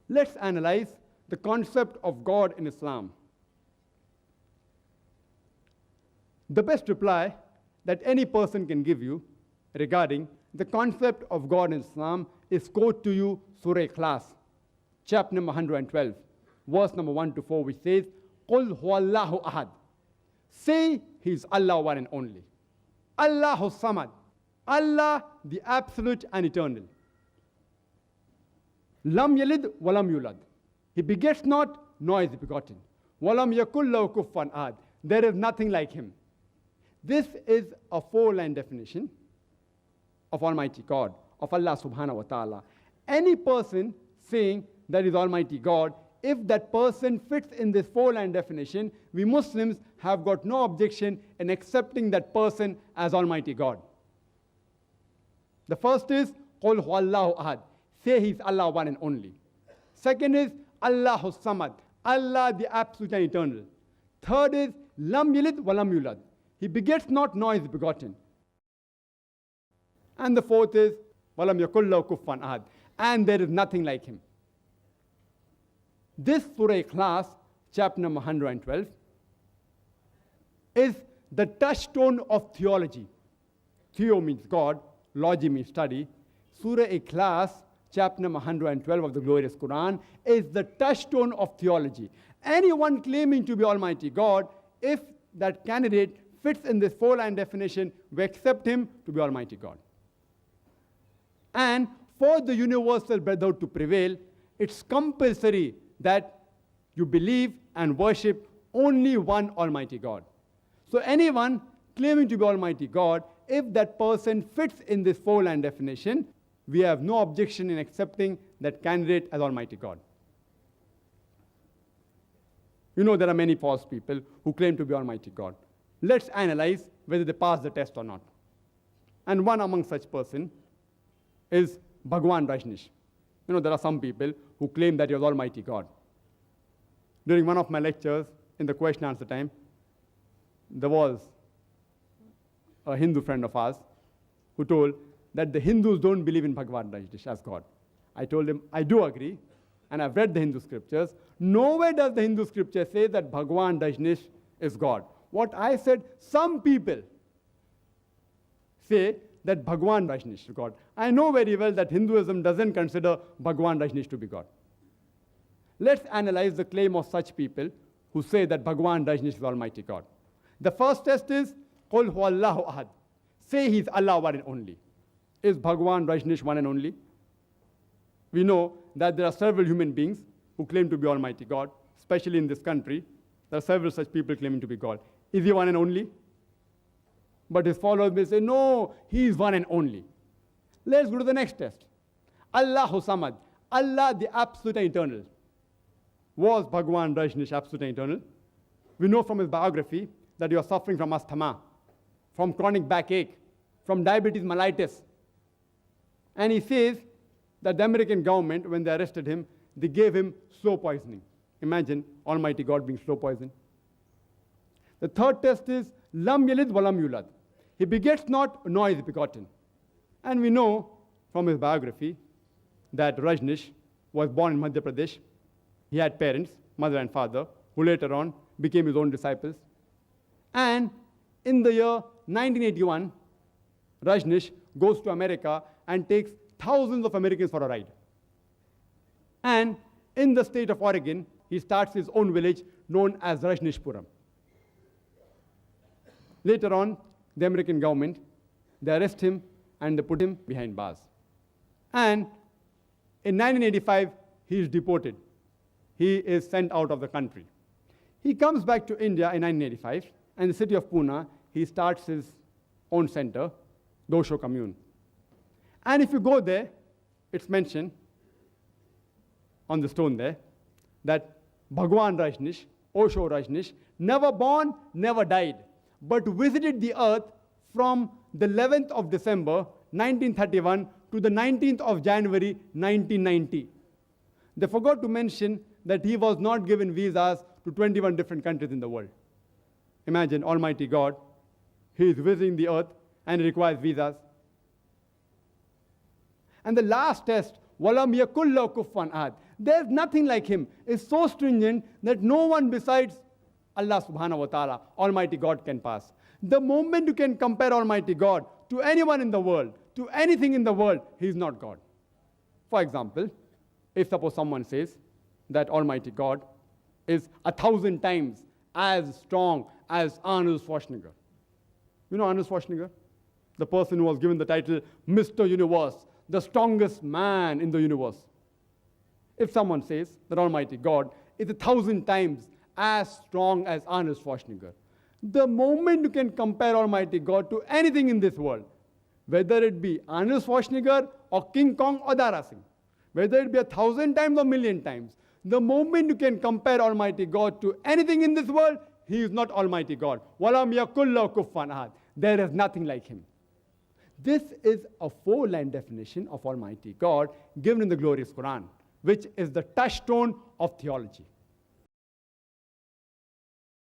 Let's analyze the concept of God in Islam. The best reply that any person can give you regarding the concept of God in Islam is quote to you Surah Ikhlaas, chapter number 112, verse number 1 to 4, which says, قُلْ هُوَ اللَّهُ أَحَدٌ. Say He is Allah one and only. Allahu Samad. Allah the absolute and eternal. Lam yalid walam yulad. He begets not, nor is he begotten. Walam yakul lahu kufuwan ahad. There is nothing like him. This is a four-line definition of Almighty God, of Allah subhanahu wa ta'ala. Any person saying that is Almighty God, if that person fits in this four-line definition, we Muslims have got no objection in accepting that person as Almighty God. The first is, قُلْ هُوَ اللَّهُ أَحَدٌ. Say He is Allah one and only. Second is, Allahu Samad. Allah the absolute and eternal. Third is, Lam yalid walam yulad. He begets not, nor is begotten. And the fourth is, Walam yakul lahu kufuwan ahad. And there is nothing like Him. This Surah Ikhlaas, chapter number 112, is the touchstone of theology. Theo means God, logy means study. Surah Ikhlaas, chapter number 112 of the glorious Quran, is the touchstone of theology. Anyone claiming to be Almighty God, if that candidate fits in this four-line definition, we accept him to be Almighty God. And for the universal brotherhood to prevail, it's compulsory that you believe and worship only one Almighty God. So anyone claiming to be Almighty God, if that person fits in this four-line definition, we have no objection in accepting that candidate as Almighty God. You know there are many false people who claim to be Almighty God. Let's analyze whether they pass the test or not. And one among such person is Bhagwan Rajneesh. You know, there are some people who claim that he was Almighty God. During one of my lectures, in the question answer time, there was a Hindu friend of ours who told that the Hindus don't believe in Bhagwan Rajneesh as God. I told him, I do agree, and I've read the Hindu scriptures. Nowhere does the Hindu scripture say that Bhagwan Rajneesh is God. What I said, some people say that Bhagwan Rajneesh is God. I know very well that Hinduism doesn't consider Bhagwan Rajneesh to be God. Let's analyze the claim of such people who say that Bhagwan Rajneesh is Almighty God. The first test is, قُلْ هُوَ اللَّهُ أَحَدٌ. Say He is Allah one and only. Is Bhagwan Rajneesh one and only? We know that there are several human beings who claim to be Almighty God, especially in this country. There are several such people claiming to be God. Is He one and only? But his followers may say, no, He is one and only. Let's go to the next test. Allahu Samad. Allah the absolute and eternal. Was Bhagwan Rajneesh absolute and eternal? We know from his biography that he was suffering from asthma, from chronic backache, from diabetes mellitus. And he says that the American government, when they arrested him, they gave him slow poisoning. Imagine Almighty God being slow poisoned. The third test is, Lam yalid walam yulad. He begets not, nor is begotten. And we know from his biography that Rajneesh was born in Madhya Pradesh. He had parents, mother and father, who later on became his own disciples. And in the year 1981, Rajneesh goes to America and takes thousands of Americans for a ride. And in the state of Oregon, he starts his own village known as Rajneeshpuram. Later on, the American government, they arrest him and they put him behind bars. And in 1985, he is deported. He is sent out of the country. He comes back to India in 1985, and in the city of Pune, he starts his own center, the Osho Commune. And if you go there, it's mentioned on the stone there that Bhagwan Rajneesh, Osho Rajneesh, never born, never died, but visited the earth from the 11th of December 1931 to the 19th of January 1990. They forgot to mention that he was not given visas to 21 different countries in the world. Imagine Almighty God, He is visiting the earth and he requires visas. And the last test, Walam yakul lahu kufuwan ahad. There's nothing like him. It's so stringent that no one besides Allah subhanahu wa ta'ala, Almighty God, can pass. The moment you can compare Almighty God to anyone in the world, to anything in the world, he is not God. For example, if suppose someone says that Almighty God is 1,000 times as strong as Arnold Schwarzenegger. You know Arnold Schwarzenegger? The person who was given the title Mr. Universe, the strongest man in the universe. If someone says that Almighty God is 1,000 times as strong as Arnold Schwarzenegger, the moment you can compare Almighty God to anything in this world, whether it be Arnold Schwarzenegger or King Kong or Dara Singh, whether it be 1,000 times or 1,000,000 times, the moment you can compare Almighty God to anything in this world, he is not Almighty God. وَلَمْ يَكُنْ لَهُ كُفُوًا أَحَدٌ. There is nothing like him. This is a 4-line definition of Almighty God given in the glorious Quran, which is the touchstone of theology.